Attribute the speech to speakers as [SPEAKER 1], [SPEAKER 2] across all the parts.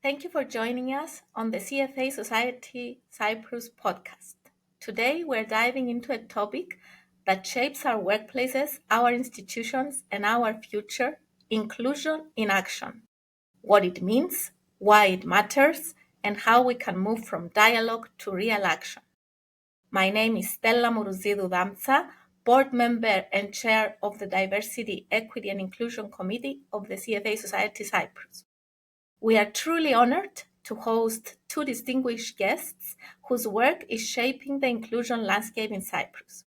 [SPEAKER 1] Thank you for joining us on the CFA Society Cyprus podcast. Today, we're diving into a topic that shapes our workplaces, our institutions, and our future: inclusion in action. What it means, why it matters, and how we can move from dialogue to real action. My name is Stella Mourouzidou Damtsa, board member and chair of the Diversity, Equity and Inclusion Committee of the CFA Society Cyprus. We are truly honored to host two distinguished guests whose work is shaping the inclusion landscape in Cyprus: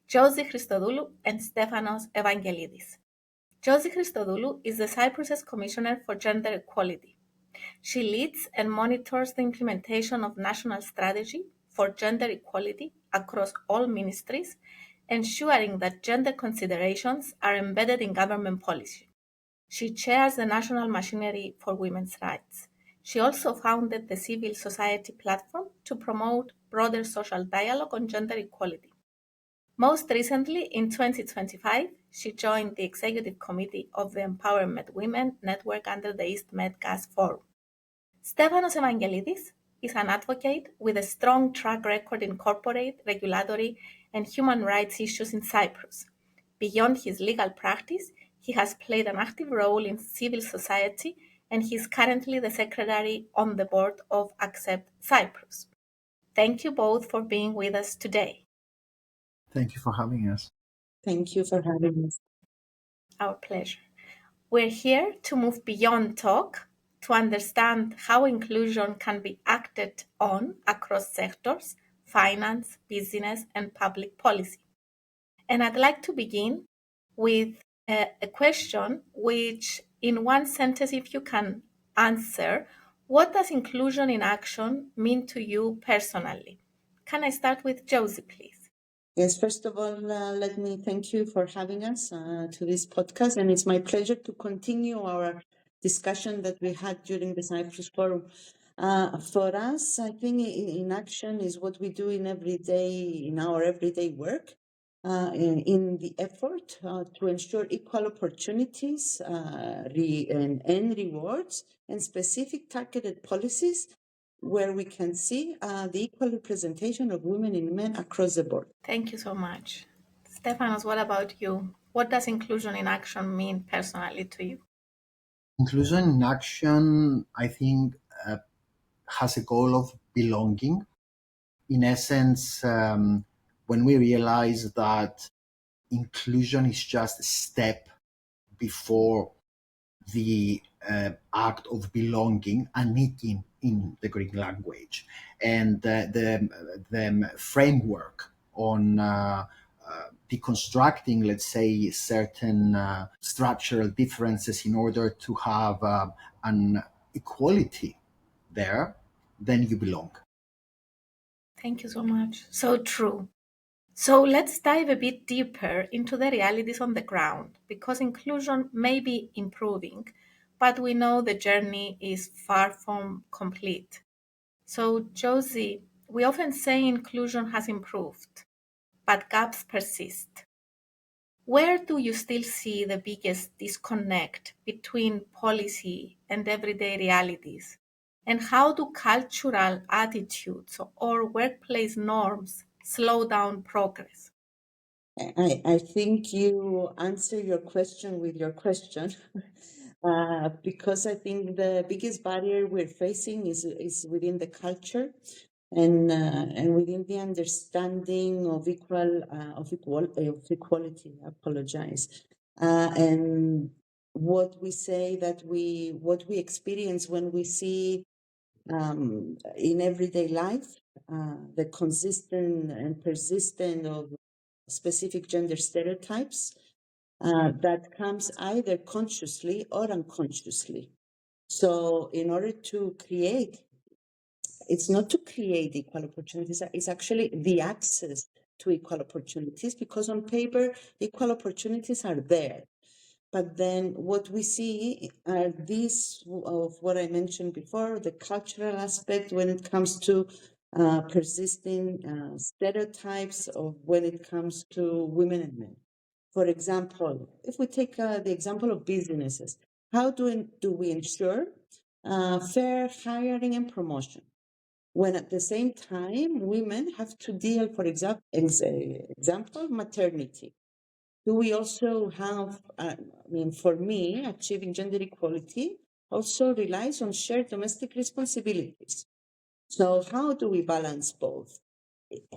[SPEAKER 1] Josie Christodoulou and Stefanos Evangelides. Josie Christodoulou is the Cyprus's Commissioner for Gender Equality. She leads and monitors the implementation of national strategy for gender equality across all ministries, ensuring that gender considerations are embedded in government policy. She chairs the National Machinery for Women's Rights. She also founded the Civil Society Platform to promote broader social dialogue on gender equality. Most recently, in 2025, she joined the Executive Committee of the Empowerment Women Network under the East Med Gas Forum. Stefanos Evangelides is an advocate with a strong track record in corporate, regulatory, and human rights issues in Cyprus. Beyond his legal practice, he has played an active role in civil society, and he is currently the secretary on the board of Accept Cyprus. Thank you both for being with us today.
[SPEAKER 2] Thank you for having us.
[SPEAKER 3] Thank you for having us.
[SPEAKER 1] Our pleasure. We're here to move beyond talk, to understand how inclusion can be acted on across sectors: finance, business, and public policy. And I'd like to begin with a question which, in one sentence, if you can answer: what does inclusion in action mean to you personally? Can I start with Josie, please?
[SPEAKER 3] Yes, first of all, let me thank you for having us to this podcast. And it's my pleasure to continue our discussion that we had during the Cyprus Forum. For us, I think in action is what we do in our everyday work, in the effort to ensure equal opportunities and rewards and specific targeted policies where we can see the equal representation of women and men across the board.
[SPEAKER 1] Thank you so much. Stefanos, what about you? What does inclusion in action mean personally to you?
[SPEAKER 2] Inclusion in action, I think, has a goal of belonging. In essence, when we realize that inclusion is just a step before the act of belonging, anikin in the Greek language, and the framework on deconstructing, let's say, certain structural differences in order to have an equality there, then you belong.
[SPEAKER 1] Thank you so much. So true. So let's dive a bit deeper into the realities on the ground, because inclusion may be improving, but we know the journey is far from complete. So, Josie, we often say inclusion has improved, but gaps persist. Where do you still see the biggest disconnect between policy and everyday realities? And how do cultural attitudes or workplace norms slow down progress?
[SPEAKER 3] I think you answer your question with your question, because I think the biggest barrier we're facing is within the culture and within the understanding of equality. I apologize. And what we experience when we see in everyday life the consistent and persistent of specific gender stereotypes that comes either consciously or unconsciously. So in order to create, it's not to create equal opportunities, it's actually the access to equal opportunities, because on paper, equal opportunities are there. But then what we see are these of what I mentioned before, the cultural aspect when it comes to persisting stereotypes of when it comes to women and men. For example, if we take the example of businesses, how do we ensure fair hiring and promotion, when at the same time women have to deal, for example, maternity. Do we also have, for me, achieving gender equality also relies on shared domestic responsibilities. So how do we balance both?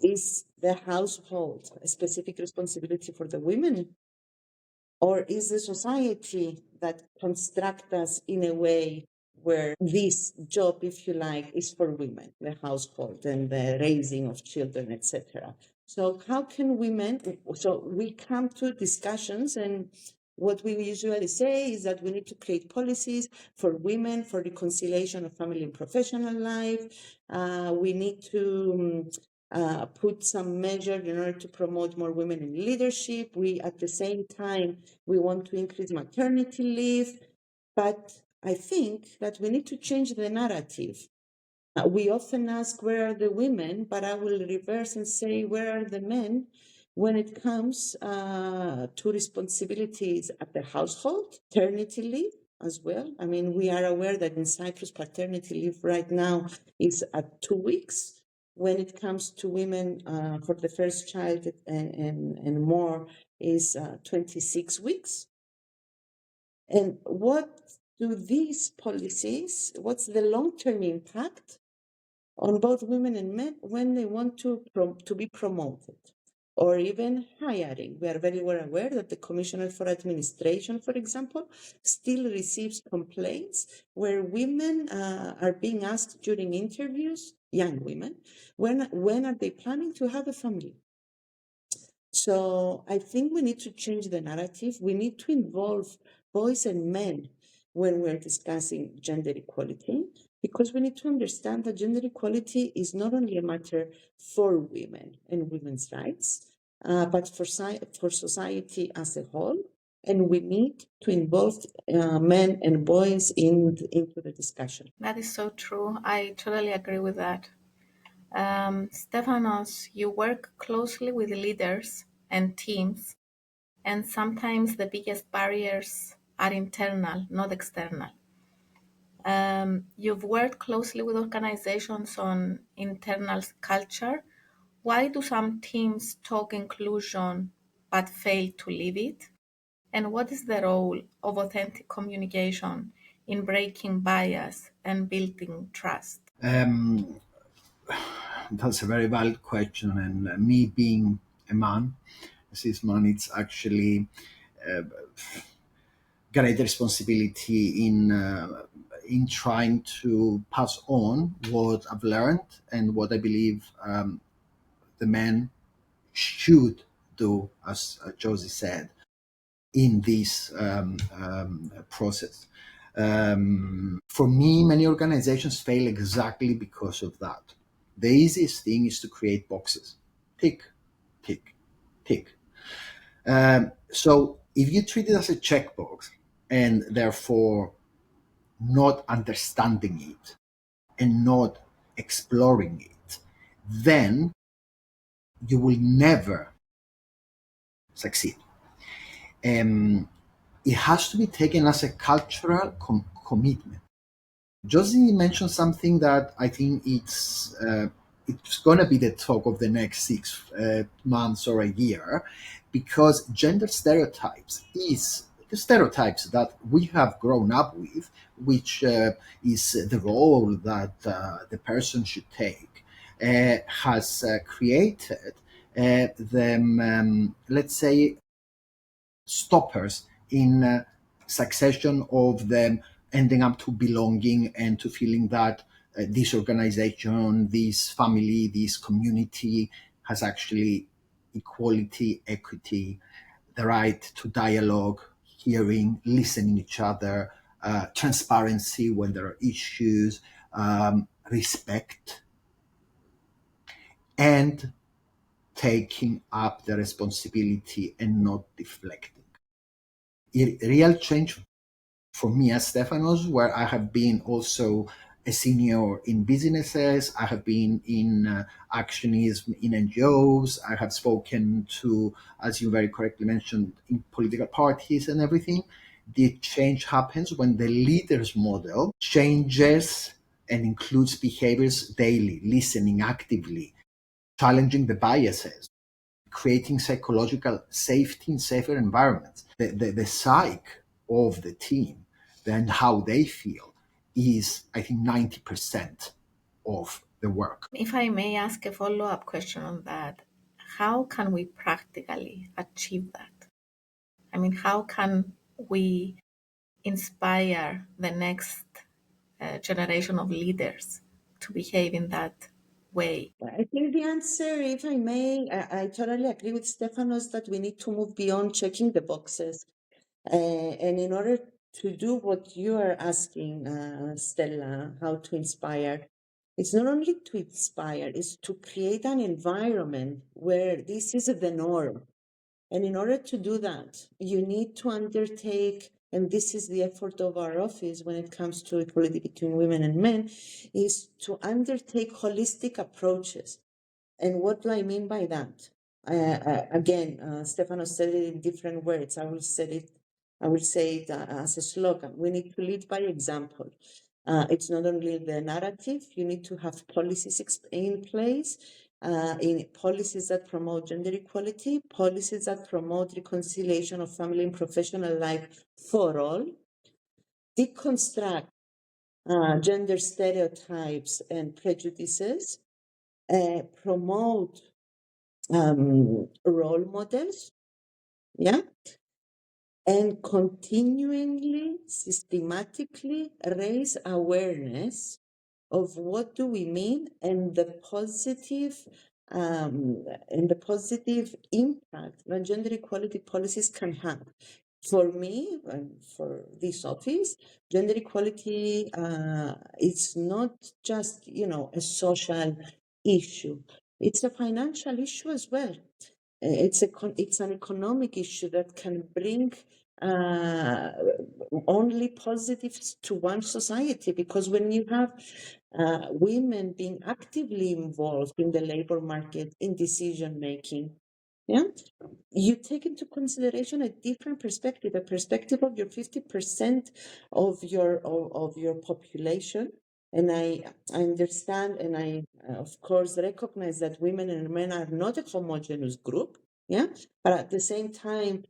[SPEAKER 3] Is the household a specific responsibility for the women, or is the society that construct us in a way where this job, if you like, is for women, the household and the raising of children, etc.? So how can women, so we come to discussions, and what we usually say is that we need to create policies for women for reconciliation of family and professional life. We need to put some measure in order to promote more women in leadership. We, at the same time, we want to increase maternity leave. But I think that we need to change the narrative. We often ask, where are the women? But I will reverse and say, where are the men when it comes to responsibilities at the household, paternity leave as well? I mean, we are aware that in Cyprus, paternity leave right now is at 2 weeks. When it comes to women for the first child and more is 26 weeks. And what do these policies, what's the long-term impact on both women and men when they want to be promoted or even hiring? We are very well aware that the Commissioner for Administration, for example, still receives complaints where women are being asked during interviews, young women, when are they planning to have a family? So I think we need to change the narrative. We need to involve boys and men when we're discussing gender equality, because we need to understand that gender equality is not only a matter for women and women's rights, but for society as a whole. And we need to involve men and boys into the discussion.
[SPEAKER 1] That is so true. I totally agree with that. Stefanos, you work closely with leaders and teams, and sometimes the biggest barriers are internal, not external. You've worked closely with organizations on internal culture. Why do some teams talk inclusion but fail to live it? And what is the role of authentic communication in breaking bias and building trust?
[SPEAKER 2] That's a very valid question, and me being a man, a cis man, it's actually great responsibility in trying to pass on what I've learned and what I believe the men should do, as Josie said, in this process. For me, many organizations fail exactly because of that. The easiest thing is to create boxes. Tick, tick, tick. So if you treat it as a checkbox and therefore not understanding it and not exploring it, then you will never succeed. It has to be taken as a cultural commitment. Josie mentioned something that I think it's going to be the talk of the next 6 months or a year, because gender stereotypes is the stereotypes that we have grown up with, which is the role that the person should take, has created them, let's say, stoppers in succession of them ending up to belonging and to feeling that this organization, this family, this community has actually equality, equity, the right to dialogue, hearing, listening each other, transparency when there are issues, respect, and taking up the responsibility and not deflecting. Real change for me as Stefanos, where I have been also a senior in businesses, I have been in actionism in NGOs, I have spoken to, as you very correctly mentioned, in political parties and everything. the change happens when the leader's model changes and includes behaviors daily, listening actively, challenging the biases, creating psychological safety in safer environments. The psyche of the team, then how they feel, is, I think, 90% of the work.
[SPEAKER 1] If I may ask a follow-up question on that, how can we practically achieve that? I mean, how can we inspire the next generation of leaders to behave in that way?
[SPEAKER 3] I think the answer, if I may, I totally agree with Stefanos that we need to move beyond checking the boxes. And in order to do what you are asking, Stella, how to inspire, it's not only to inspire, it's to create an environment where this is the norm. And in order to do that, you need to undertake, and this is the effort of our office when it comes to equality between women and men, is to undertake holistic approaches. And what do I mean by that? Again, Stefanos said it in different words. I will say it as a slogan. We need to lead by example. It's not only the narrative. You need to have policies in place, in policies that promote gender equality, policies that promote reconciliation of family and professional life for all, deconstruct gender stereotypes and prejudices, promote role models, yeah, and continually, systematically raise awareness of what do we mean and the positive impact that gender equality policies can have. For me, and for this office, gender equality is not just a social issue; it's a financial issue as well. It's an economic issue that can bring only positives to one society, because when you have women being actively involved in the labor market in decision making, yeah, you take into consideration a different perspective, a perspective of your 50% of your population. And I understand, and I of course recognize that women and men are not a homogeneous group, yeah. But at the same time,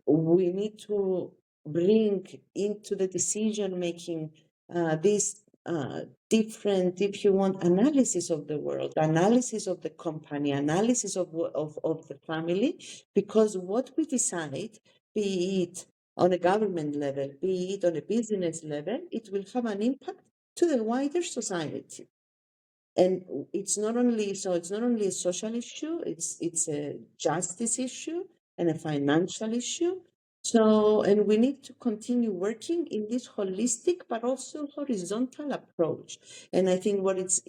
[SPEAKER 3] we need to bring into the decision making this different, if you want, analysis of the world, analysis of the company, analysis of the family, because what we decide, be it on a government level, be it on a business level, it will have an impact to the wider society. And it's not only a social issue, it's a justice issue and a financial issue. So, and we need to continue working in this holistic but also horizontal approach. And I think what is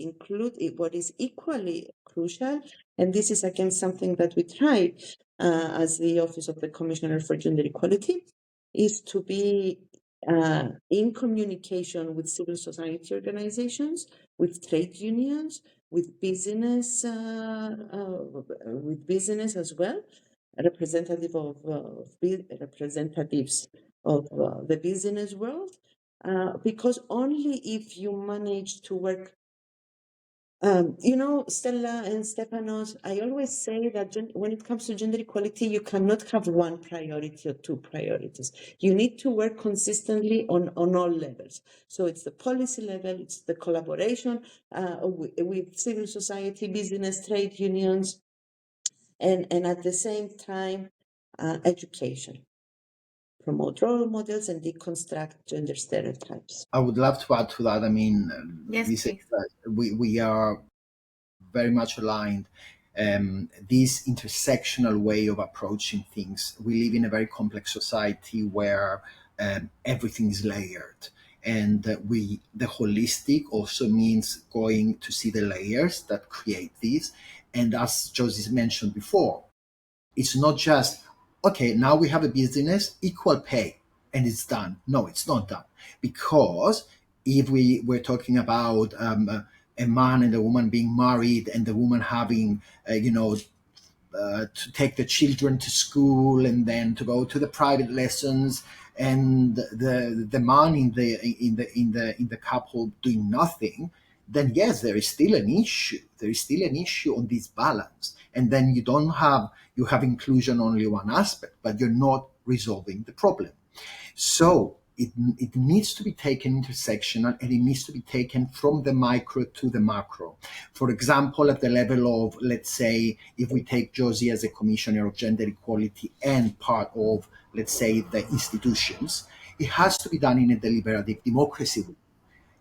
[SPEAKER 3] equally crucial, and this is again something that we try as the Office of the Commissioner for Gender Equality, is to be in communication with civil society organizations, with trade unions, with business as well, representatives of the business world, because only if you manage to work. Stella and Stefanos, I always say that when it comes to gender equality, you cannot have one priority or two priorities. You need to work consistently on all levels. So it's the policy level, it's the collaboration with civil society, business, trade unions, and at the same time, education. Promote role models and deconstruct gender stereotypes.
[SPEAKER 2] I would love to add to that. I mean,
[SPEAKER 1] Yes, please.
[SPEAKER 2] we are very much aligned. This intersectional way of approaching things. We live in a very complex society where everything is layered, and the holistic also means going to see the layers that create this. And as Josie mentioned before, it's not just, okay, now we have a business, equal pay, and it's done. No, it's not done. Because if we were talking about a man and a woman being married, and the woman having, to take the children to school and then to go to the private lessons, and the man in the couple doing nothing, then yes, there is still an issue. There is still an issue on this balance, and then you have inclusion only one aspect, but you're not resolving the problem. So it needs to be taken intersectional, and it needs to be taken from the micro to the macro. For example, at the level of, let's say, if we take Josie as a commissioner of gender equality and part of, let's say, the institutions, it has to be done in a deliberative democracy.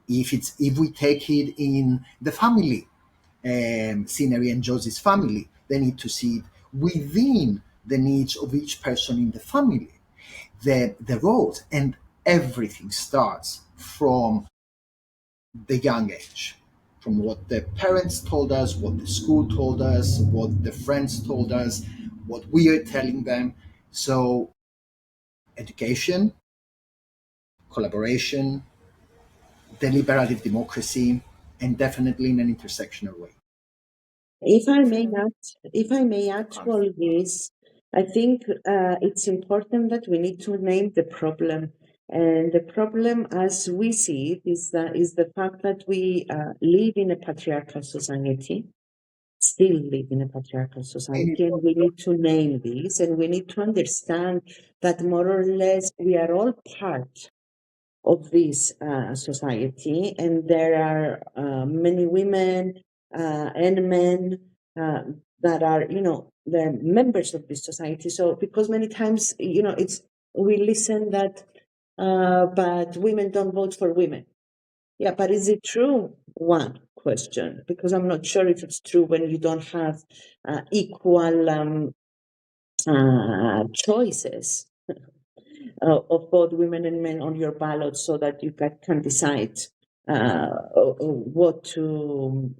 [SPEAKER 2] If we take it in the family scenery and Josie's family, they need to see it within the needs of each person in the family, the roles, and everything starts from the young age, from what the parents told us, what the school told us, what the friends told us, what we are telling them. So education, collaboration, deliberative democracy, and definitely in an intersectional way.
[SPEAKER 3] If I may
[SPEAKER 1] Excellent.
[SPEAKER 3] add, if I may add
[SPEAKER 1] Of
[SPEAKER 3] to
[SPEAKER 1] course.
[SPEAKER 3] all this, I think it's important that we need to name the problem. And the problem, as we see it, is the fact that we live in a patriarchal society, still live in a patriarchal society, and we need to name this, and we need to understand that more or less we are all part of this society, and there are many women and men that are, they're members of this society. So, because many times, we listen that, but women don't vote for women. Yeah, but is it true? One question, because I'm not sure if it's true when you don't have equal choices of both women and men on your ballot, so that you can decide what to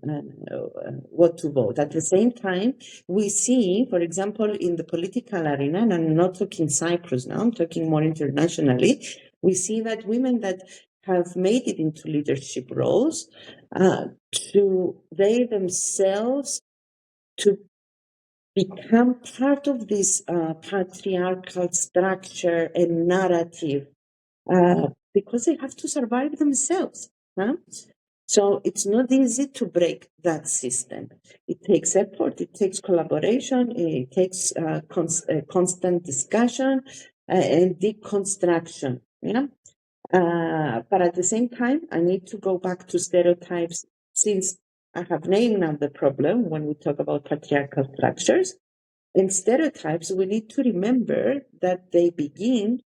[SPEAKER 3] vote. At the same time, we see, for example, in the political arena, and I'm not talking Cyprus now, I'm talking more internationally, we see that women that have made it into leadership roles, they themselves to become part of this patriarchal structure and narrative, because they have to survive themselves. Huh? So it's not easy to break that system. It takes effort, it takes collaboration, it takes constant discussion and deconstruction. Yeah. But at the same time, I need to go back to stereotypes, since I have named now the problem when we talk about patriarchal structures. In stereotypes, we need to remember that they begin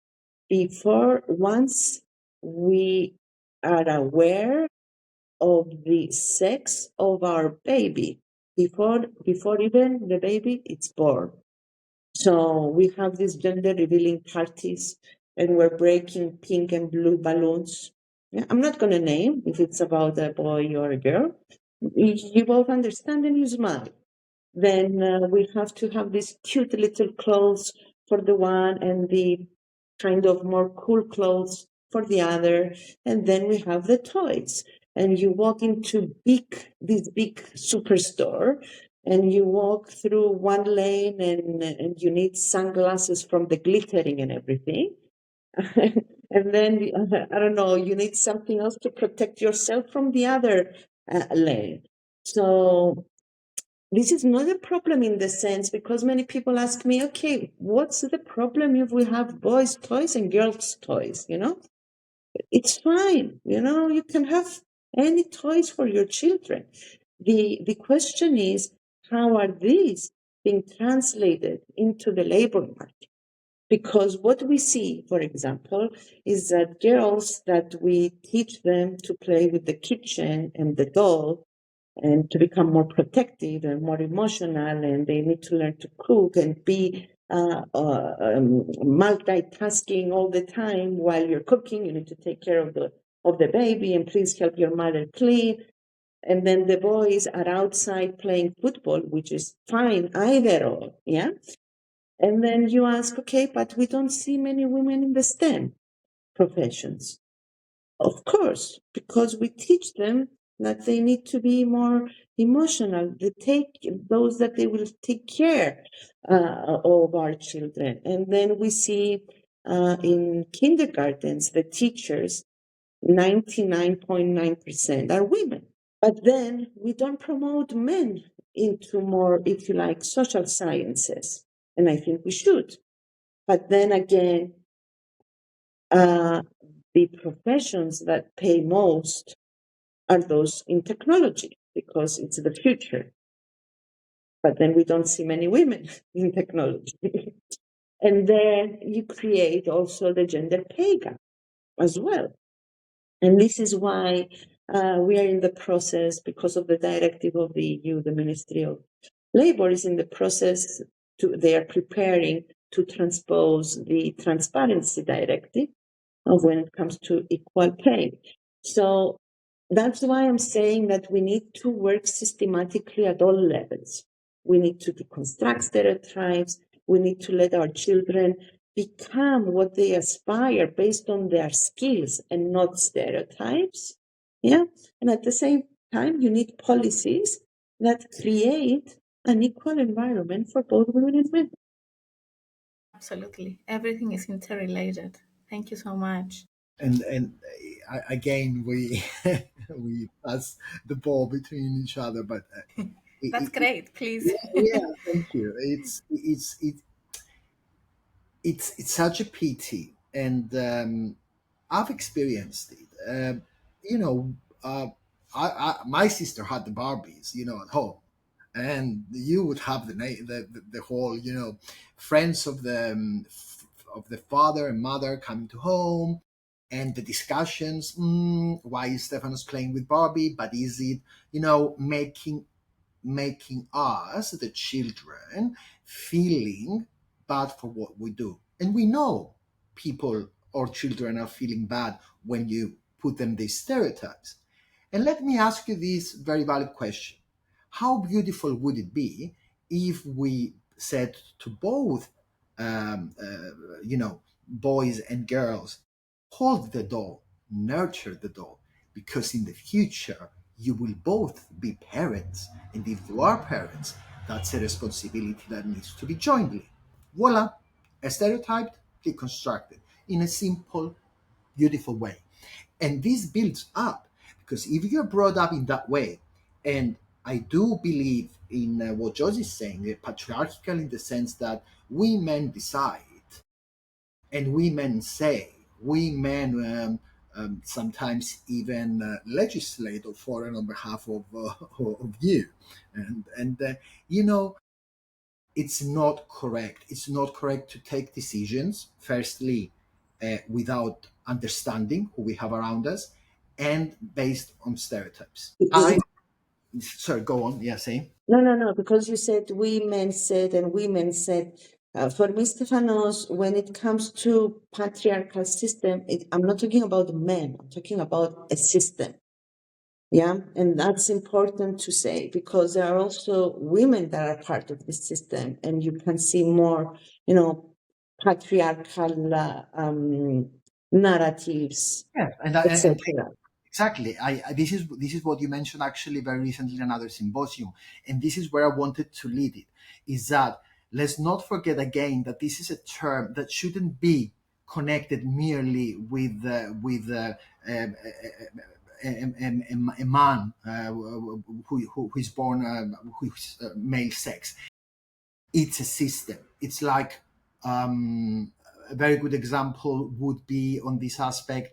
[SPEAKER 3] once we are aware of the sex of our baby, before even the baby is born. So we have these gender revealing parties, and we're breaking pink and blue balloons. Yeah, I'm not going to name if it's about a boy or a girl. You both understand and you smile. Then we have to have these cute little clothes for the one, and the kind of more cool clothes for the other. And then we have the toys. And you walk into this big superstore, and you walk through one lane, and you need sunglasses from the glittering and everything. And then, I don't know, you need something else to protect yourself from the other lane. So this is not a problem in the sense, because many people ask me, okay, what's the problem if we have boys' toys and girls' toys? It's fine. You can have any toys for your children. The question is, how are these being translated into the labor market? Because what we see, for example, is that girls that we teach them to play with the kitchen and the doll, and to become more protective and more emotional, and they need to learn to cook and be multitasking all the time while you're cooking. You need to take care of the baby, and please help your mother clean. And then the boys are outside playing football, which is fine either or, yeah. And then you ask, okay, but we don't see many women in the STEM professions. Of course, because we teach them that they need to be more emotional. Those that they will take care of our children. And then we see in kindergartens, the teachers, 99.9% are women. But then we don't promote men into more, if you like, social sciences. And I think we should. But then again, the professions that pay most are those in technology because it's the future. But then we don't see many women in technology. And then you create also the gender pay gap as well. And this is why we are in the process, because of the directive of the EU, the Ministry of Labor is in the process they are preparing to transpose the transparency directive of when it comes to equal pay. So that's why I'm saying that we need to work systematically at all levels. We need to deconstruct stereotypes. We need to let our children become what they aspire based on their skills and not stereotypes. Yeah. And at the same time, you need policies that create an equal environment for both women and men.
[SPEAKER 1] Absolutely. Everything is interrelated. Thank you so much.
[SPEAKER 2] And again, we we pass the ball between each other, but
[SPEAKER 1] That's great. Please.
[SPEAKER 2] yeah, thank you. It's such a pity, and I've experienced it. You know, my sister had the Barbies, at home, and you would have the whole, friends of the father and mother coming to home, and the discussions. Why is Stefanos playing with Barbie? But is it, making us, the children, feeling bad for what we do. And we know people or children are feeling bad when you put them these stereotypes. And let me ask you this very valid question. How beautiful would it be if we said to both, boys and girls, hold the doll, nurture the doll, because in the future you will both be parents, and if you are parents, that's a responsibility that needs to be jointly. Voila, a stereotype deconstructed in a simple, beautiful way. And this builds up because if you're brought up in that way, and I do believe in what Josie is saying, patriarchal in the sense that we men decide and we men say, we men sometimes even legislate for and on behalf of you, and you know it's not correct. It's not correct to take decisions, firstly, without understanding who we have around us and based on stereotypes. Sorry, go on. Yeah, say.
[SPEAKER 3] No, because you said women said and women said. For me, Stefanos, when it comes to patriarchal system, I'm not talking about men. I'm talking about a system. Yeah, and that's important to say because there are also women that are part of this system, and you can see more, patriarchal narratives,
[SPEAKER 2] Yeah, and
[SPEAKER 3] etc.
[SPEAKER 2] exactly. This is what you mentioned actually very recently in another symposium, and this is where I wanted to lead it. Is that let's not forget again that this is a term that shouldn't be connected merely with a man who is born who's male sex. It's a system. It's like a very good example would be on this aspect.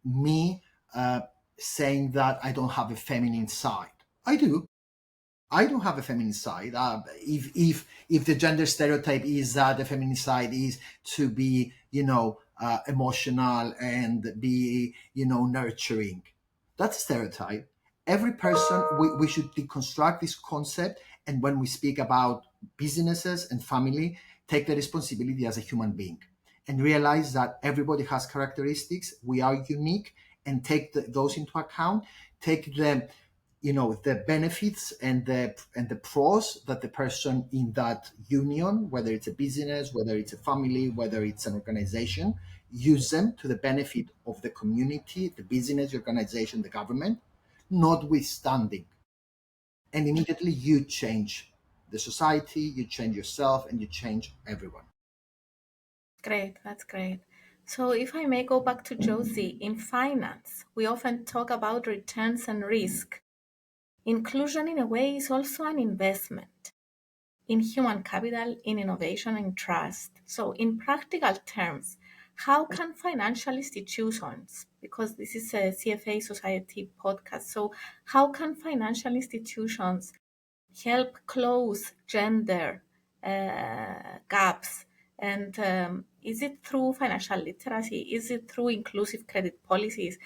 [SPEAKER 2] Me saying that I don't have a feminine side. I do. I don't have a feminine side. If the gender stereotype is that the feminine side is to be, emotional and be, nurturing, that's a stereotype. Every person, we should deconstruct this concept, and when we speak about businesses and family, take the responsibility as a human being, and realize that everybody has characteristics. We are unique, and take those into account. Take them, the benefits and the pros that the person in that union, whether it's a business, whether it's a family, whether it's an organization, use them to the benefit of the community, the business, the organization, the government, notwithstanding. And immediately you change the society, you change yourself, and you change everyone.
[SPEAKER 1] Great, that's great. So if I may go back to Josie, in finance, we often talk about returns and risk. Inclusion, in a way, is also an investment in human capital, in innovation and trust. So in practical terms, how can financial institutions, because this is a CFA Society podcast, so how can financial institutions help close gender gaps? And is it through financial literacy? Is it through inclusive credit policies?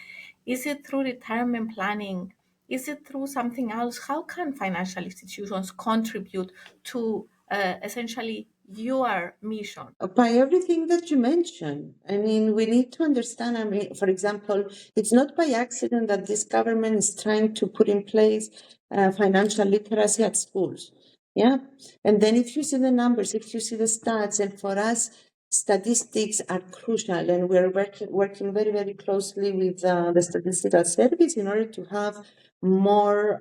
[SPEAKER 1] Is it through retirement planning? Is it through something else? How can financial institutions contribute to essentially your mission?
[SPEAKER 3] By everything that you mentioned. I mean, we need to understand, I mean, for example, it's not by accident that this government is trying to put in place financial literacy at schools. Yeah. And then if you see the numbers, if you see the stats, and for us, statistics are crucial, and we're working very, very closely with the statistical service in order to have more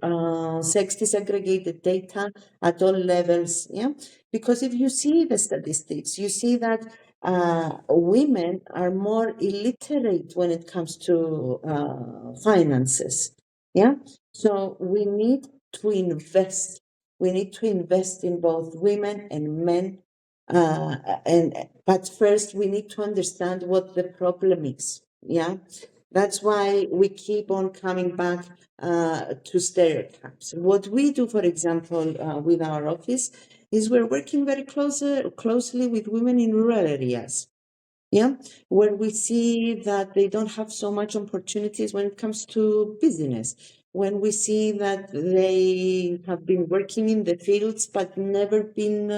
[SPEAKER 3] sex desegregated data at all levels. Yeah. Because if you see the statistics, you see that women are more illiterate when it comes to finances. Yeah. So we need to invest. We need to invest in both women and men. But first we need to understand what the problem is. Yeah. That's why we keep on coming back to stereotypes. What we do, for example, with our office is we're working very closely with women in rural areas. Yeah, where we see that they don't have so much opportunities when it comes to business. When we see that they have been working in the fields but never been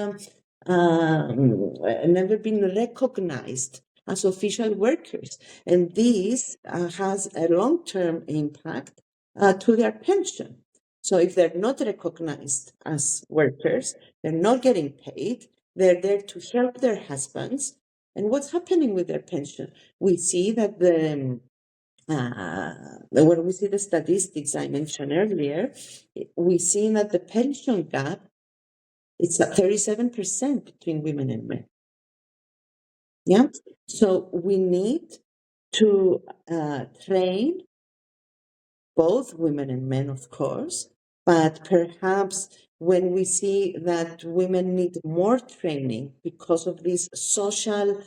[SPEAKER 3] recognized as official workers, and this has a long-term impact to their pension. So if they're not recognized as workers, they're not getting paid. They're there to help their husbands. And what's happening with their pension? We see that when we see the statistics I mentioned earlier, we see that the pension gap, it's at 37% between women and men. Yeah. So we need to train both women and men, of course, but perhaps when we see that women need more training because of these social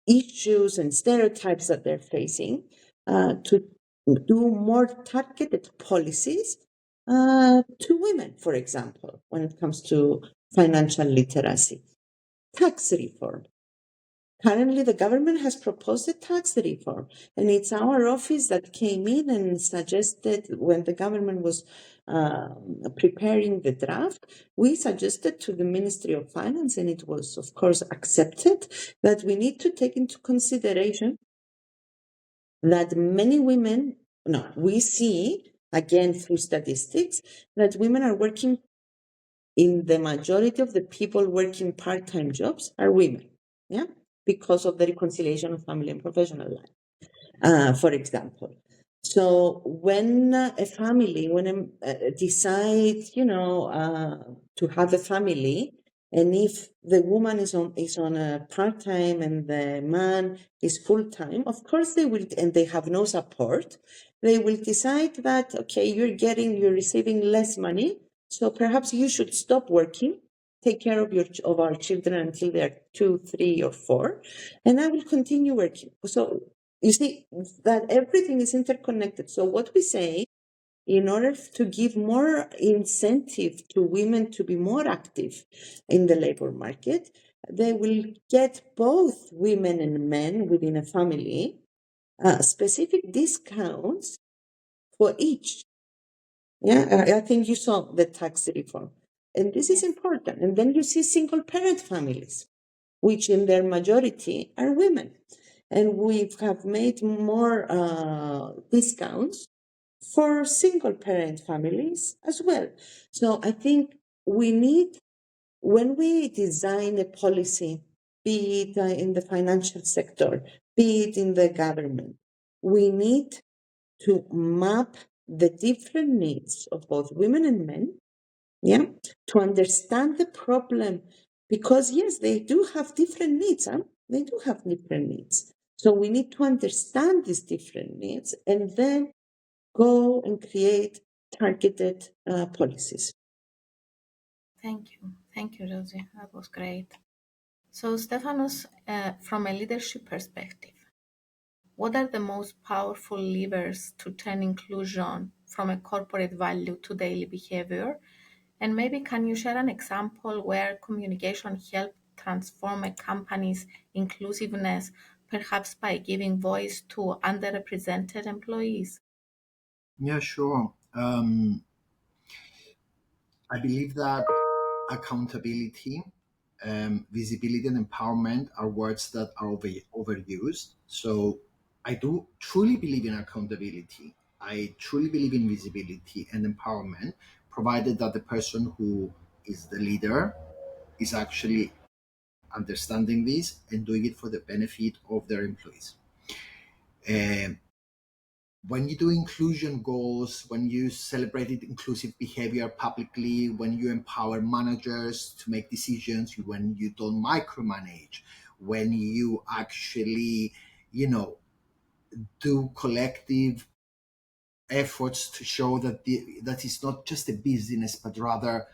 [SPEAKER 3] issues and stereotypes that they're facing, to do more targeted policies to women, for example, when it comes to financial literacy. Tax reform. Currently, the government has proposed a tax reform, and it's our office that came in and suggested, when the government was preparing the draft, we suggested to the Ministry of Finance, and it was, of course, accepted, that we need to take into consideration that many women, no, we see, again, through statistics, that women are working, in the majority of the people working part-time jobs are women. Yeah. Because of the reconciliation of family and professional life, for example. So when a family, decides, to have a family, and if the woman is on a part-time and the man is full-time, of course they will, and they have no support, they will decide that, okay, you're receiving less money, so perhaps you should stop working, take care of our children until they're 2, 3, or 4, and I will continue working. So you see that everything is interconnected. So what we say, in order to give more incentive to women to be more active in the labor market, they will get both women and men within a family specific discounts for each. Yeah, I think you saw the tax reform. And this is important. And then you see single parent families, which in their majority are women. And we have made more discounts for single parent families as well. So I think we need, when we design a policy, be it in the financial sector, be it in the government, we need to map the different needs of both women and men, yeah, to understand the problem, because yes, they do have different needs. Huh? they do have different needs. So we need to understand these different needs and then go and create targeted policies.
[SPEAKER 1] Thank you, Josie. That was great. So, Stefanos, from a leadership perspective, what are the most powerful levers to turn inclusion from a corporate value to daily behavior? And maybe can you share an example where communication helped transform a company's inclusiveness, perhaps by giving voice to underrepresented employees?
[SPEAKER 2] Yeah, sure. I believe that accountability, visibility, and empowerment are words that are overused. So I do truly believe in accountability. I truly believe in visibility and empowerment, provided that the person who is the leader is actually understanding this and doing it for the benefit of their employees. Um, when you do inclusion goals, when you celebrate inclusive behavior publicly, when you empower managers to make decisions, when you don't micromanage, when you actually, do collective efforts to show that that is not just a business, but rather,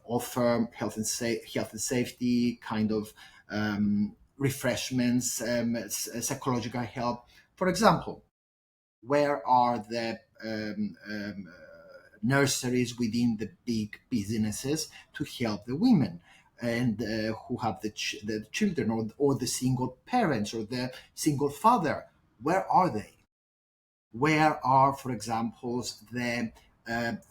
[SPEAKER 2] offer health and safety kind of refreshments, psychological help. For example, where are the nurseries within the big businesses to help the women and who have the children, or the single parents or the single father? Where are they? Where are, for example, the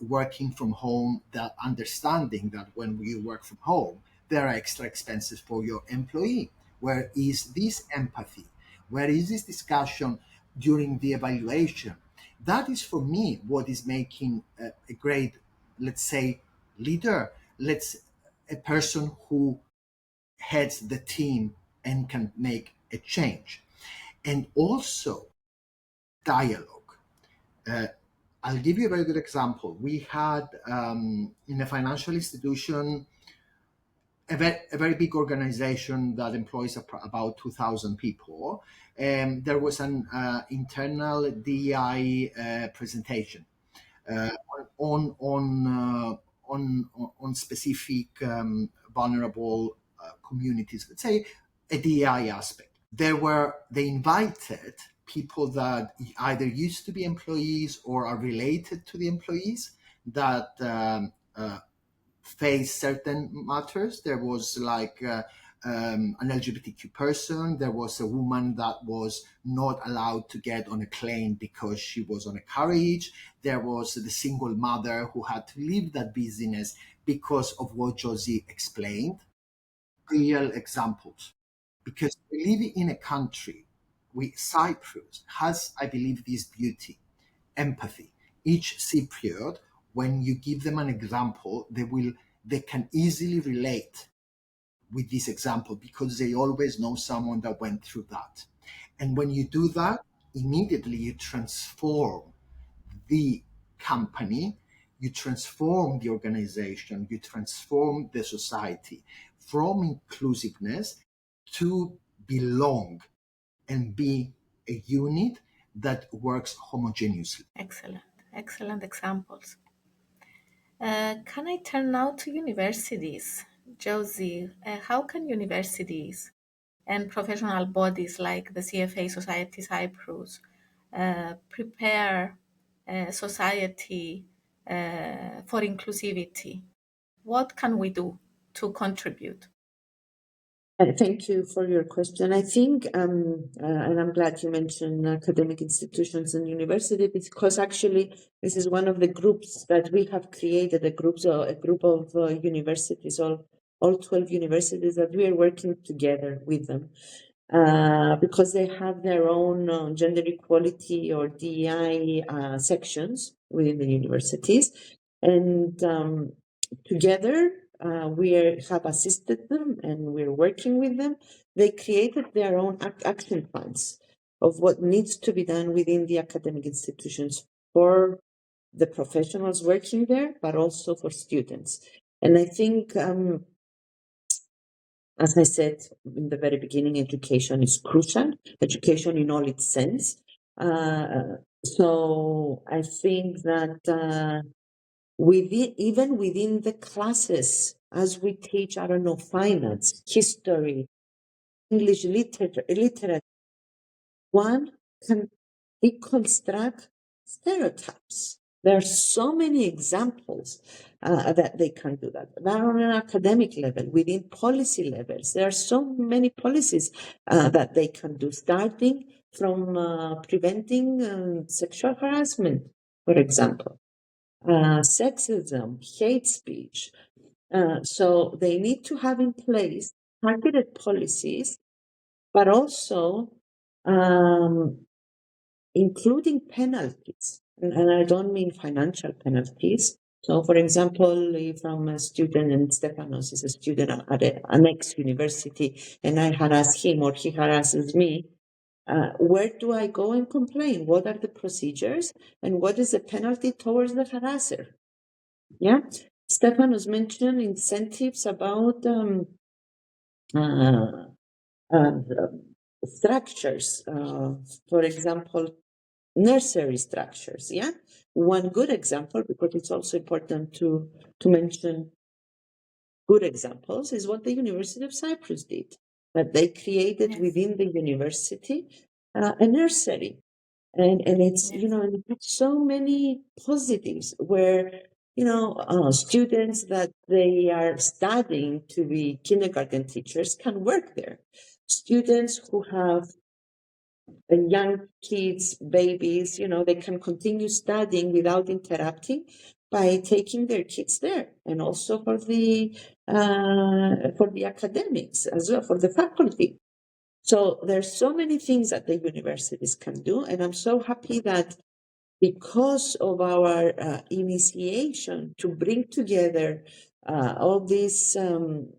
[SPEAKER 2] working from home, that understanding that when you work from home, there are extra expenses for your employee? Where is this empathy? Where is this discussion during the evaluation? That is, for me, what is making a great, let's say, leader. A person who heads the team and can make a change. And also dialogue. Uh, I'll give you a very good example. We had, in a financial institution, a very big organization that employs about 2,000 people. There was an internal DEI presentation uh, on on on specific vulnerable communities. Let's say a DEI aspect. They invited people that either used to be employees or are related to the employees that face certain matters. There was like an LGBTQ person. There was a woman that was not allowed to get on a plane because she was on a carriage. There was the single mother who had to leave that business because of what Josie explained. Real examples. Because we live in a country, Cyprus has, I believe, this beauty, empathy. Each Cypriot, when you give them an example, they can easily relate with this example because they always know someone that went through that. And when you do that, immediately you transform the company, you transform the organization, you transform the society from inclusiveness to belong and be a unit that works homogeneously.
[SPEAKER 1] Excellent examples. Can I turn now to universities? Josie, how can universities and professional bodies like the CFA Society Cyprus prepare society for inclusivity? What can we do to contribute?
[SPEAKER 3] Thank you for your question. I think, and I'm glad you mentioned academic institutions and university, because actually this is one of the groups that we have created, a group of universities, all 12 universities that we are working together with them. Because they have their own gender equality or DEI sections within the universities. And together, we have assisted them and we're working with them. They created their own action plans of what needs to be done within the academic institutions for the professionals working there, but also for students. And I think As I said in the very beginning, education is crucial, education in all its sense. So I think that even within the classes, as we teach, I don't know, finance, history, English literature, one can deconstruct stereotypes. There are so many examples that they can do that. Not on an academic level, within policy levels, there are so many policies that they can do, starting from preventing sexual harassment, for example, sexism, hate speech. So they need to have in place targeted policies, but also um, including penalties. And I don't mean financial penalties. So, for example, if I'm a student and Stefanos is a student at an next university and I harass him or he harasses me, where do I go and complain? What are the procedures and what is the penalty towards the harasser? Yeah. Stefanos mentioned incentives about uh, uh, structures. For example, nursery structures. Yeah, one good example, because it's also important to mention good examples, is what the University of Cyprus did. That they created
[SPEAKER 1] Yes.
[SPEAKER 3] within the university a nursery, and it's
[SPEAKER 1] Yes.
[SPEAKER 3] and it has so many positives where students that they are studying to be kindergarten teachers can work there. Students who have young kids, babies, they can continue studying without interrupting by taking their kids there, and also for the academics as well, for the faculty. So there's so many things that the universities can do, and I'm so happy that because of our initiation to bring together all these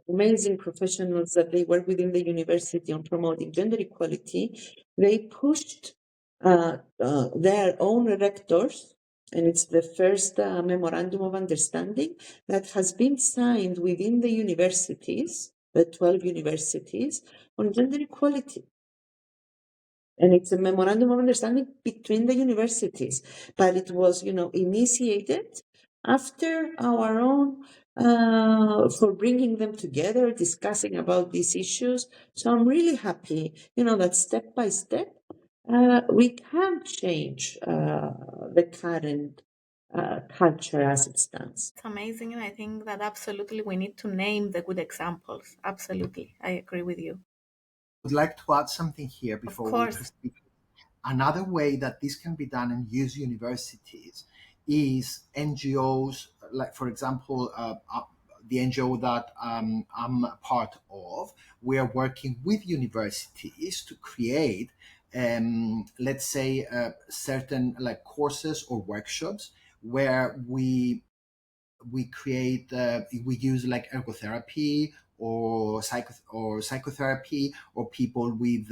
[SPEAKER 3] amazing professionals that they work within the university on promoting gender equality, they pushed their own rectors, and it's the first memorandum of understanding that has been signed within the universities, the 12 universities, on gender equality. And it's a memorandum of understanding between the universities, but it was, initiated after our own, for bringing them together, discussing about these issues. So I'm really happy, that step by step, we can change the current culture as it stands.
[SPEAKER 1] It's amazing, and I think that absolutely we need to name the good examples. Absolutely, I agree with you.
[SPEAKER 2] Would like to add something here
[SPEAKER 1] Of
[SPEAKER 2] before we
[SPEAKER 1] course.
[SPEAKER 2] proceed. Another way that this can be done and use universities is NGOs, like, for example, the NGO that I'm a part of. We are working with universities to create, let's say, certain like courses or workshops where we use like ergotherapy or psychotherapy, or people with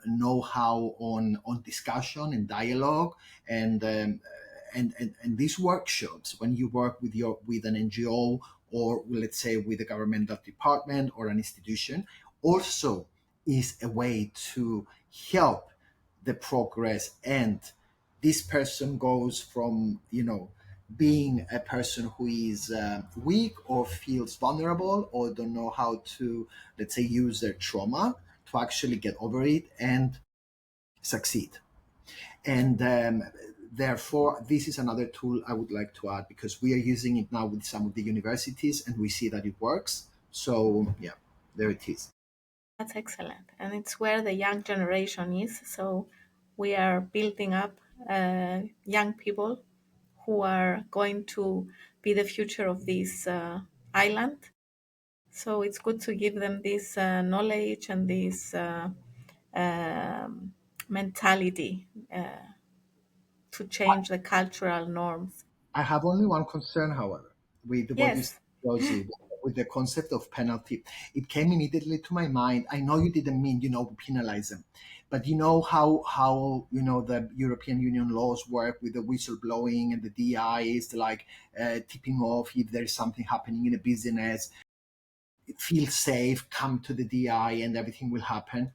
[SPEAKER 2] know-how on discussion and dialogue, and and these workshops, when you work with an NGO, or let's say with a governmental department or an institution, also is a way to help the progress, and this person goes from being a person who is weak or feels vulnerable or don't know how to, let's say, use their trauma to actually get over it and succeed. And therefore, this is another tool I would like to add, because we are using it now with some of the universities and we see that it works. So yeah, there it is.
[SPEAKER 1] That's excellent. And it's where the young generation is. So we are building up young people who are going to be the future of this island. So it's good to give them this knowledge and this mentality to change the cultural norms.
[SPEAKER 2] I have only one concern, however, with what you said,
[SPEAKER 1] Yes.
[SPEAKER 2] Josie, with the concept of penalty. It came immediately to my mind. I know you didn't mean, penalize them, but you know how the European Union laws work with the whistleblowing, and the DI is like tipping off if there is something happening in a business. feel safe, come to the DI, and everything will happen.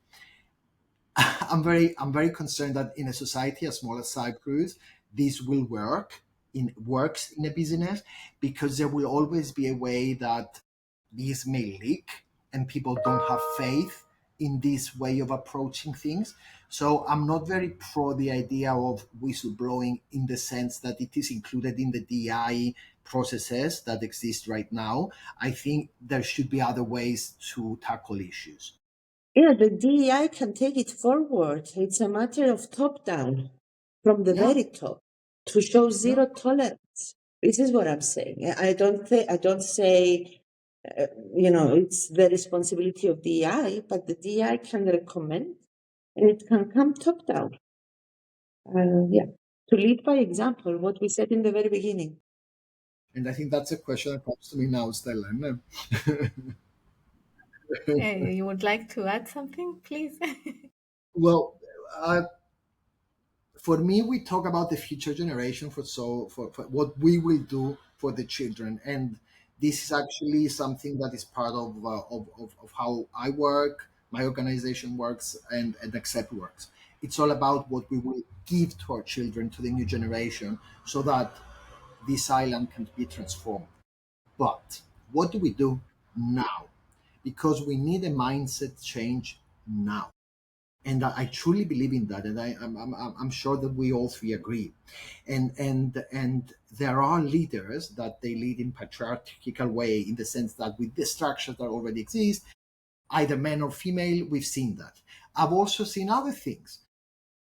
[SPEAKER 2] I'm very concerned that in a society as small as Cyprus, this will works in a business, because there will always be a way that these may leak and people don't have faith in this way of approaching things. So I'm not very pro the idea of whistleblowing in the sense that it is included in the DI processes that exist right now. I think there should be other ways to tackle issues.
[SPEAKER 3] Yeah, the DEI can take it forward. It's a matter of top down, from the
[SPEAKER 2] Yeah,
[SPEAKER 3] very top, to show
[SPEAKER 2] yeah.
[SPEAKER 3] zero tolerance. This is what I'm saying. I don't say, it's the responsibility of DEI, but the DEI can recommend, and it can come top down. Yeah, to lead by example, what we said in the very beginning.
[SPEAKER 2] And I think that's a question that comes to me now, Stella. No?
[SPEAKER 1] You would like to add something, please?
[SPEAKER 2] Well, uh, for me, we talk about the future generation for what we will do for the children, and this is actually something that is part of how I work, my organization works, and Accept works. It's all about what we will give to our children, to the new generation, so that this island can be transformed. But what do we do now? Because we need a mindset change now. And I truly believe in that, and I'm sure that we all three agree. And there are leaders that they lead in patriarchal way, in the sense that with the structures that already exist, either men or female, we've seen that. I've also seen other things.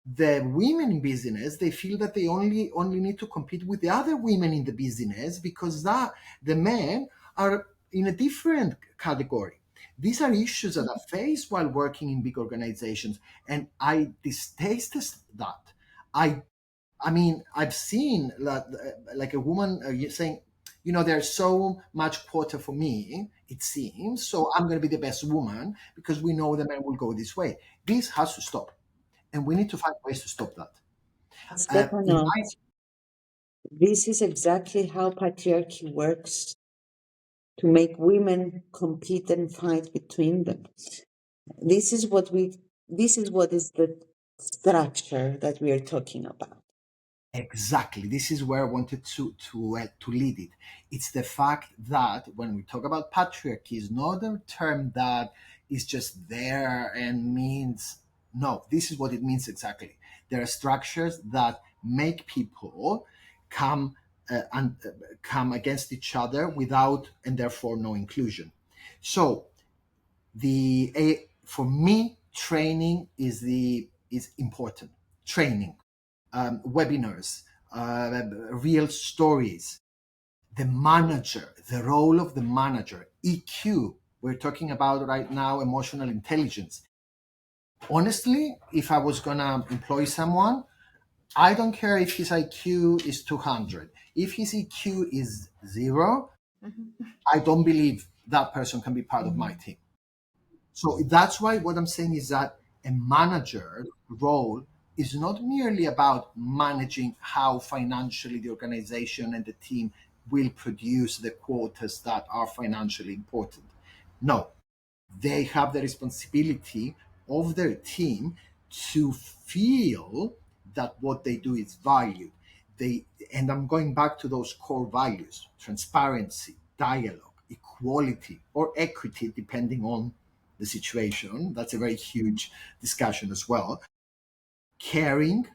[SPEAKER 2] The women in business, they feel that they only need to compete with the other women in the business, because that the men are in a different category. These are issues that are faced while working in big organizations, and I distaste that. I mean, I've seen like a woman saying, there's so much quota for me, it seems, so I'm going to be the best woman because we know the men will go this way. This has to stop, and we need to find ways to stop that. In my
[SPEAKER 3] Stefanos, this is exactly how patriarchy works, to make women compete and fight between them. This is what is the structure that we are talking about.
[SPEAKER 2] Exactly. This is where I wanted to lead it. It's the fact that when we talk about patriarchy, it's not a term that is just there and means no. This is what it means exactly. There are structures that make people come come against each other without, and therefore no inclusion. So for me, training is important. Training, webinars, real stories. The manager, the role of the manager, EQ. We're talking about right now emotional intelligence. Honestly, if I was gonna employ someone, I don't care if his IQ is 200. If his EQ is 0, I don't believe that person can be part of my team. So that's why what I'm saying is that a manager role is not merely about managing how financially the organization and the team will produce the quotas that are financially important. No, they have the responsibility of their team to feel that what they do is valued. And I'm going back to those core values: transparency, dialogue, equality, or equity, depending on the situation. That's a very huge discussion as well. Caring,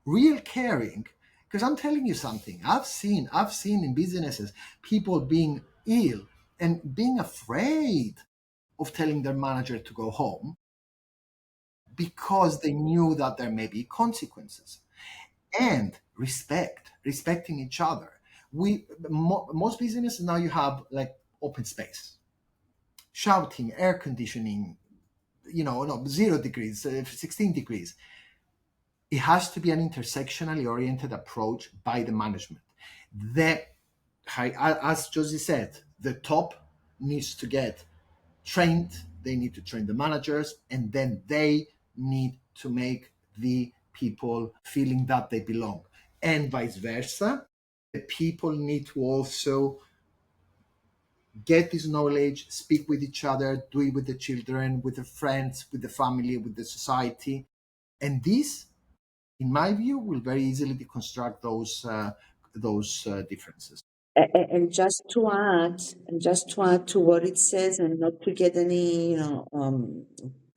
[SPEAKER 2] real caring. Because I'm telling you something, I've seen in businesses people being ill and being afraid of telling their manager to go home because they knew that there may be consequences. And respecting each other. Most businesses now, you have like open space, shouting, air conditioning, no, 0 degrees, 16 degrees. It has to be an intersectionally oriented approach by the management. The as Josie said, the top needs to get trained, they need to train the managers, and then they need to make the people feeling that they belong, and vice versa. The people need to also get this knowledge, speak with each other, do it with the children, with the friends, with the family, with the society. And this, in my view, will very easily deconstruct those differences.
[SPEAKER 3] And just to add to what it says, and not to get any,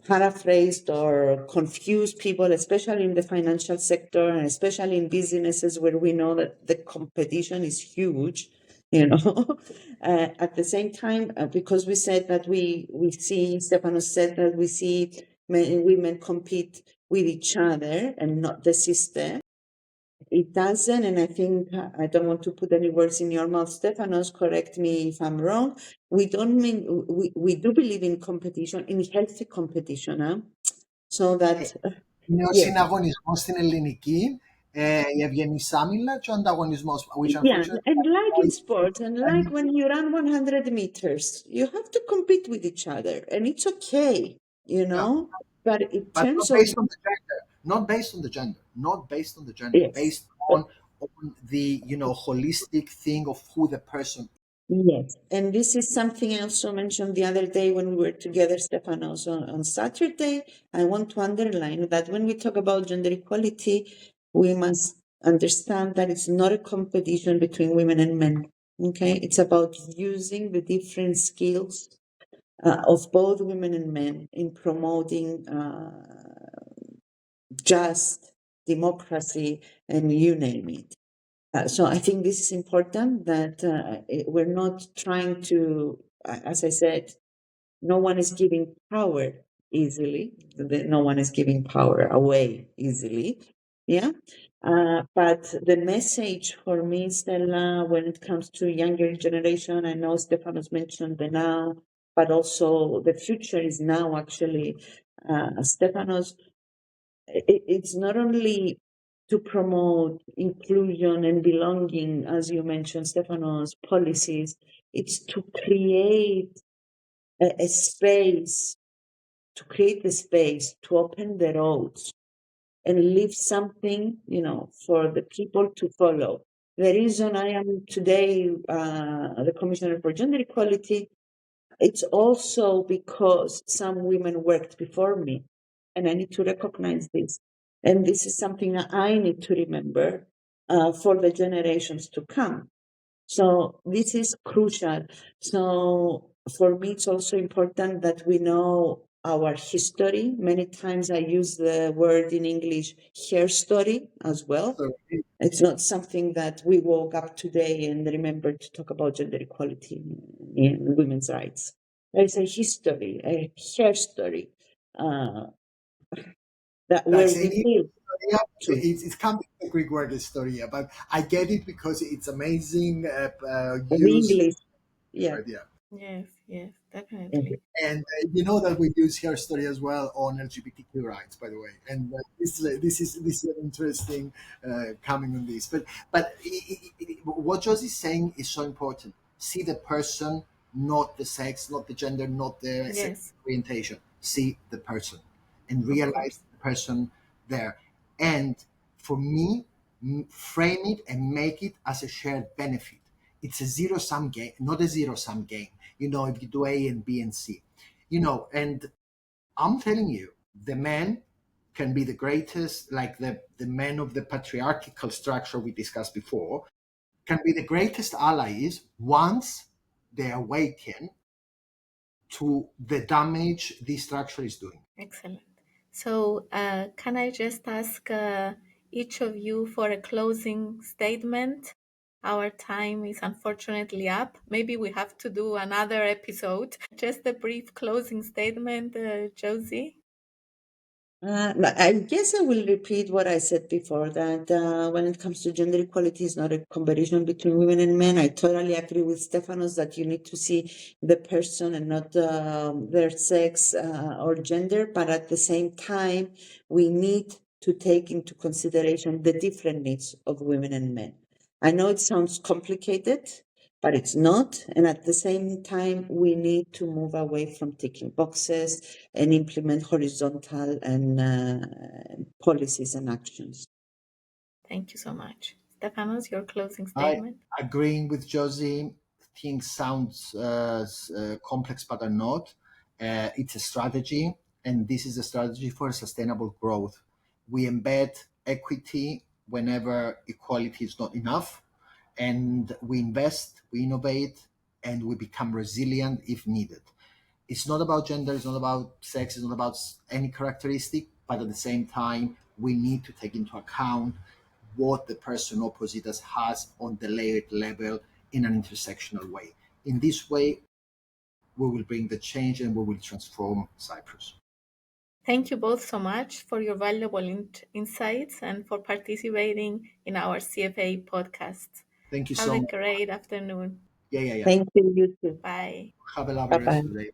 [SPEAKER 3] paraphrased or confuse people, especially in the financial sector and especially in businesses where we know that the competition is huge. At the same time, because we said that we see, Stefanos said that we see men and women compete with each other and not the system. It doesn't, and I think I don't want to put any words in your mouth, Stefanos, correct me if I'm wrong. We don't mean we do believe in competition, in healthy competition, so that
[SPEAKER 2] Είναι ο
[SPEAKER 3] yes,
[SPEAKER 2] συναγωνισμός στην ελληνική, η ευγενισάμιλα και ο ανταγωνισμός, which
[SPEAKER 3] yeah,
[SPEAKER 2] unfortunately
[SPEAKER 3] and like in sports, and like when you run 100 meters, you have to compete with each other, and it's okay, But in
[SPEAKER 2] but
[SPEAKER 3] terms
[SPEAKER 2] not
[SPEAKER 3] of
[SPEAKER 2] based on the gender, not based on the gender, not based on the gender,
[SPEAKER 3] yes.
[SPEAKER 2] based on the holistic thing of who the person.
[SPEAKER 3] Yes, and this is something I also mentioned the other day when we were together, Stefanos, on Saturday. I want to underline that when we talk about gender equality, we must understand that it's not a competition between women and men. Okay, it's about using the different skills of both women and men in promoting just democracy, and you name it. So I think this is important, that we're not trying to, as I said, no one is giving power easily. No one is giving power away easily. Yeah. But the message for me, Stella, when it comes to younger generation, I know Stefanos mentioned the now, but also the future is now, actually. Stefanos, it's not only to promote inclusion and belonging, as you mentioned, Stefanos, policies. It's to create a space, to create the space, to open the roads and leave something, for the people to follow. The reason I am today the Commissioner for Gender Equality, it's also because some women worked before me, and I need to recognize this. And this is something that I need to remember for the generations to come. So this is crucial. So for me, it's also important that we know our history. Many times I use the word in English, her story, as well.
[SPEAKER 2] So
[SPEAKER 3] It's not something that we woke up today and remembered to talk about gender equality and women's rights. There's a history, a her story, that where
[SPEAKER 2] that's
[SPEAKER 3] we
[SPEAKER 2] it.
[SPEAKER 3] live to.
[SPEAKER 2] It's coming from the Greek word historia, but I get it because it's amazing
[SPEAKER 3] The
[SPEAKER 2] use.
[SPEAKER 3] English, yeah.
[SPEAKER 2] Yeah.
[SPEAKER 1] Yes, definitely.
[SPEAKER 2] And you know that we use her story as well on LGBTQ rights, by the way. And this is an interesting coming on this. But what Josie is saying is so important. See the person, not the sex, not the gender, not the
[SPEAKER 1] Yes.
[SPEAKER 2] sexual orientation. See the person, and
[SPEAKER 1] Of
[SPEAKER 2] realize
[SPEAKER 1] course.
[SPEAKER 2] the person there. And for me, frame it and make it as a shared benefit. It's a zero sum game, not a zero sum game. If you do A and B and C, and I'm telling you, the men can be the greatest, like the men of the patriarchal structure we discussed before, can be the greatest allies once they awaken to the damage this structure is doing.
[SPEAKER 1] Excellent. So, can I just ask each of you for a closing statement? Our time is unfortunately up. Maybe we have to do another episode. Just a brief closing statement, Josie.
[SPEAKER 3] I guess I will repeat what I said before, that when it comes to gender equality, it's not a competition between women and men. I totally agree with Stefanos that you need to see the person and not their sex or gender. But at the same time, we need to take into consideration the different needs of women and men. I know it sounds complicated, but it's not. And at the same time, we need to move away from ticking boxes and implement horizontal and policies and actions.
[SPEAKER 1] Thank you so much. Stefanos, your closing
[SPEAKER 2] I
[SPEAKER 1] statement.
[SPEAKER 2] agreeing with Josie. things sound complex but are not. It's a strategy, and this is a strategy for sustainable growth. We embed equity whenever equality is not enough, and we invest, we innovate, and we become resilient if needed. It's not about gender, it's not about sex, it's not about any characteristic, but at the same time, we need to take into account what the person opposite us has on the layered level in an intersectional way. In this way, we will bring the change and we will transform Cyprus.
[SPEAKER 1] Thank you both so much for your valuable insights and for participating in our CFA podcast.
[SPEAKER 2] Thank you
[SPEAKER 1] Have
[SPEAKER 2] so
[SPEAKER 1] a
[SPEAKER 2] much.
[SPEAKER 1] great afternoon.
[SPEAKER 2] Yeah.
[SPEAKER 3] Thank you, you too.
[SPEAKER 1] Bye.
[SPEAKER 2] Have a lovely
[SPEAKER 3] Bye
[SPEAKER 2] rest
[SPEAKER 3] bye.
[SPEAKER 2] of the day.